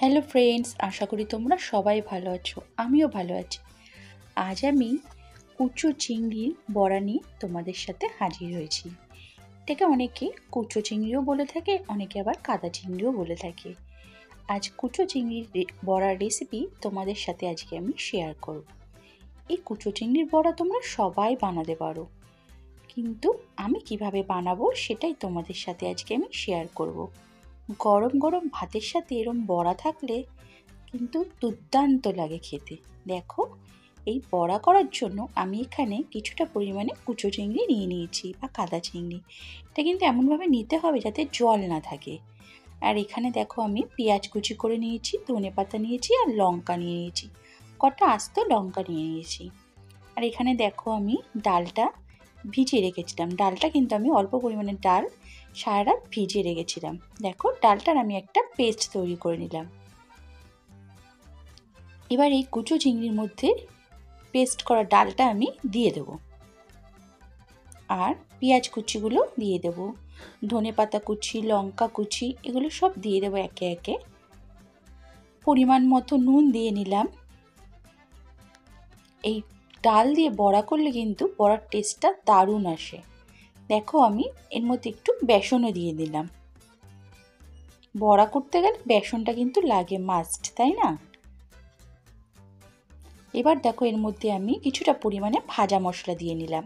Hello friends, আশা করি তোমরা সবাই ভালো আছো। আমিও ভালো আছি। আজ আমি কুচো চিংড়ির বড়া নিয়ে তোমাদের সাথে হাজির হয়েছি। এটাকে অনেকে কুচো চিংড়িও বলে থাকে, অনেকে আবার কাদা চিংড়িও বলে থাকে। আজ কুচো চিংড়ির বড়ার রেসিপি তোমাদের সাথে আজকে আমি শেয়ার করব। এই কুচো চিংড়ির বড়া তোমরা সবাই বানাতে পারো, কিন্তু আমি কিভাবে বানাবো সেটাই তোমাদের সাথে আজকে আমি শেয়ার করব। গরম গরম ভাতের সাথে এরম বড়া থাকলে কিন্তু দুর্দান্ত লাগে খেতে। দেখো, এই বড়া করার জন্য আমি এখানে কিছুটা পরিমাণে কুচো চিংড়ি নিয়ে নিয়েছি বা কাদা চিংড়ি। এটা কিন্তু এমনভাবে নিতে হবে যাতে জল না থাকে। আর এখানে দেখো আমি পেঁয়াজ কুচি করে নিয়েছি, ধনেপাতা নিয়েছি আর লঙ্কা নিয়ে নিয়েছি, কটা আস্ত লঙ্কা নিয়ে নিয়েছি। আর এখানে দেখো আমি ডালটা ভিজিয়ে রেখেছিলাম। ডালটা কিন্তু আমি অল্প পরিমাণে ডাল সারা রাত ভিজিয়ে রেখেছিলাম। দেখো, ডালটার আমি একটা পেস্ট তৈরি করে নিলাম। এবার এই কুচো চিংড়ির মধ্যে পেস্ট করা ডালটা আমি দিয়ে দেব, আর পেঁয়াজ কুচিগুলো দিয়ে দেব, ধনেপাতা কুচি, লঙ্কা কুচি, এগুলো সব দিয়ে দেবো একে একে। পরিমাণ মতো নুন দিয়ে নিলাম। এই ডাল দিয়ে বড়া করলে কিন্তু বড়ার টেস্টটা দারুণ আসে। দেখো, আমি এর মধ্যে একটু বেসনও দিয়ে দিলাম। বড়া করতে গেলে বেসনটা কিন্তু লাগে, মাস্ট, তাই না? এবার দেখো, এর মধ্যে আমি কিছুটা পরিমাণে ভাজা মশলা দিয়ে নিলাম।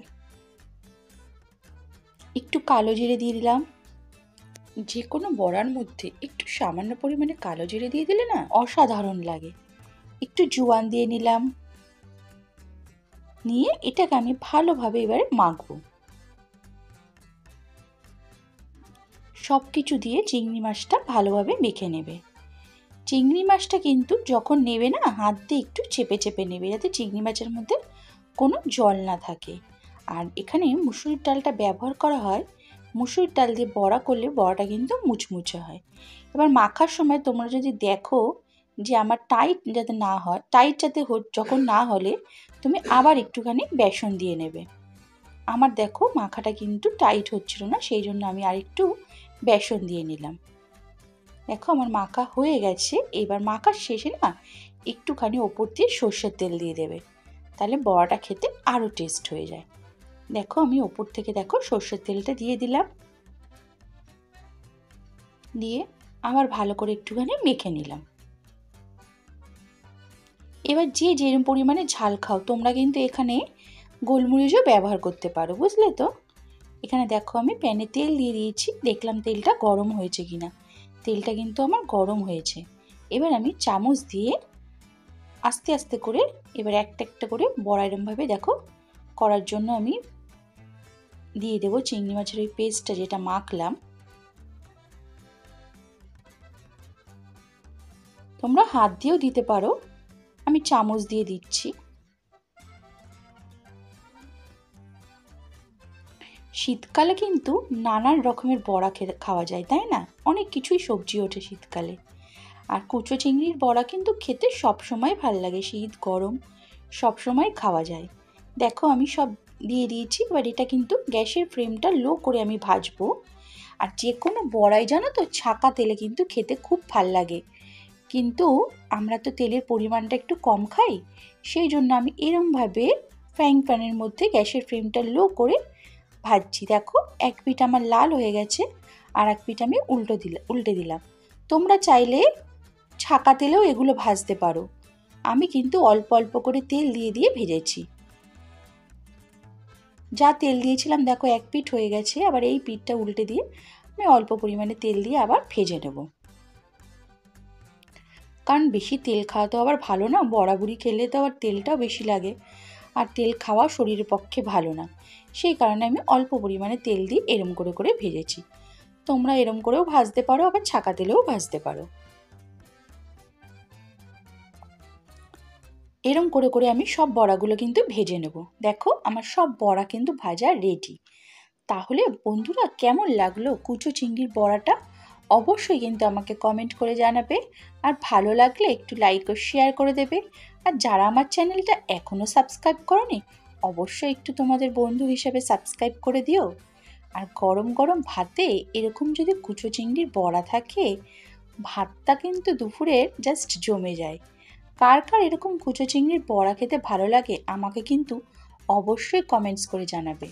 একটু কালো জিরে দিয়ে দিলাম। যে কোনো বড়ার মধ্যে একটু সামান্য পরিমাণে কালো জিরে দিয়ে দিলে না অসাধারণ লাগে। একটু জোয়ান দিয়ে নিলাম। নিয়ে এটাকে আমি ভালোভাবে এবারে মাখবো। সব কিছু দিয়ে চিংড়ি মাছটা ভালোভাবে মেখে নেবে। চিংড়ি মাছটা কিন্তু যখন নেবে না, হাত দিয়ে একটু চেপে চেপে নেবে, যাতে চিংড়ি মাছের মধ্যে কোনো জল না থাকে। আর এখানে মুসুরির ডালটা ব্যবহার করা হয়। মুসুরির ডাল দিয়ে বড়া করলে বড়াটা কিন্তু মুচমুচে হয়। এবার মাখার সময় তোমরা যদি দেখো যে আমার টাইট যাতে না হয়, টাইট যাতে যখন না হলে তুমি আবার একটুখানি বেসন দিয়ে নেবে। আমার দেখো মাখাটা কিন্তু টাইট হচ্ছিল না, সেই জন্য আমি আরেকটু বেসন দিয়ে নিলাম। দেখো, আমার মাখা হয়ে গেছে। এবার মাখার শেষে না একটুখানি ওপর দিয়ে সর্ষের তেল দিয়ে দেবে, তাহলে বড়াটা খেতে আরও টেস্ট হয়ে যায়। দেখো, আমি ওপর থেকে দেখো সর্ষের তেলটা দিয়ে দিলাম। দিয়ে আবার ভালো করে একটুখানি মেখে নিলাম। এবার যে যেরকম পরিমাণে ঝাল খাও তোমরা কিন্তু এখানে গোলমরিচও ব্যবহার করতে পারো, বুঝলে তো? এখানে দেখো আমি প্যানে তেল দিয়ে দিয়েছি, দেখলাম তেলটা গরম হয়েছে কিনা। তেলটা কিন্তু আমার গরম হয়েছে। এবার আমি চামচ দিয়ে আস্তে আস্তে করে এবার একটা একটা করে বড়া এরমভাবে দেখো করার জন্য আমি দিয়ে দেবো চিংড়ি মাছের ওই পেস্টটা যেটা মাখলাম। তোমরা হাত দিয়েও দিতে পারো, আমি চামচ দিয়ে দিচ্ছি। শীতকালে কিন্তু নানান রকমের বড়া খাওয়া যায়, তাই না? অনেক কিছুই সবজি ওঠে শীতকালে। আর কুচো চিংড়ির বড়া কিন্তু খেতে সবসময় ভাল লাগে, শীত গরম সবসময় খাওয়া যায়। দেখো, আমি সব দিয়ে দিয়েছি। এবার এটা কিন্তু গ্যাসের ফ্লেমটা লো করে আমি ভাজবো। আর যে কোনো বড়াই জানো তো ছাকা তেলে কিন্তু খেতে খুব ভাল লাগে, কিন্তু আমরা তো তেলের পরিমাণটা একটু কম খাই, সেই জন্য আমি এরমভাবে ফ্রাইং প্যানের মধ্যে গ্যাসের ফ্লেমটা লো করে ভাজছি। দেখো, এক পিঠ আমার লাল হয়ে গেছে, আর এক পিঠ আমি উল্টে দিলাম। তোমরা চাইলে ছাকা তেলেও এগুলো ভাজতে পারো। আমি কিন্তু অল্প অল্প করে তেল দিয়ে দিয়ে ভেজেছি। যা তেল দিয়েছিলাম দেখো এক পিঠ হয়ে গেছে, আবার এই পিঠটা উল্টে দিয়ে আমি অল্প পরিমাণে তেল দিয়ে আবার ভেজে নেব। কারণ বেশি তেল খাওয়া তো আবার ভালো না, বড়াবড়ি খেলে তো আবার তেলটাও বেশি লাগে, আর তেল খাওয়া শরীরের পক্ষে ভালো না। সেই কারণে আমি অল্প পরিমাণে তেল দিয়ে এরম করে করে ভেজেছি। তোমরা এরম করেও ভাজতে পারো, আবার ছাকা তেলেও ভাজতে পারো। এরম করে করে আমি সব বড়াগুলো কিন্তু ভেজে নেব। দেখো, আমার সব বড়া কিন্তু ভাজা রেডি। তাহলে বন্ধুরা, কেমন লাগলো কুচো চিংড়ির বড়াটা? অবশ্যই কিন্তু আমাকে কমেন্ট করে জানাবে। আর ভালো লাগলে একটু লাইক ও শেয়ার করে দেবে। আর যারা আমার চ্যানেলটা এখনও সাবস্ক্রাইব করোনি, অবশ্যই একটু তোমাদের বন্ধু হিসেবে সাবস্ক্রাইব করে দিও। আর গরম গরম ভাতে এরকম যদি কুচো চিংড়ির বড়া থাকে, ভাতটা কিন্তু দুপুরের জাস্ট জমে যায়। কার কার এরকম কুচো চিংড়ির বড়া খেতে ভালো লাগে আমাকে কিন্তু অবশ্যই কমেন্টস করে জানাবে।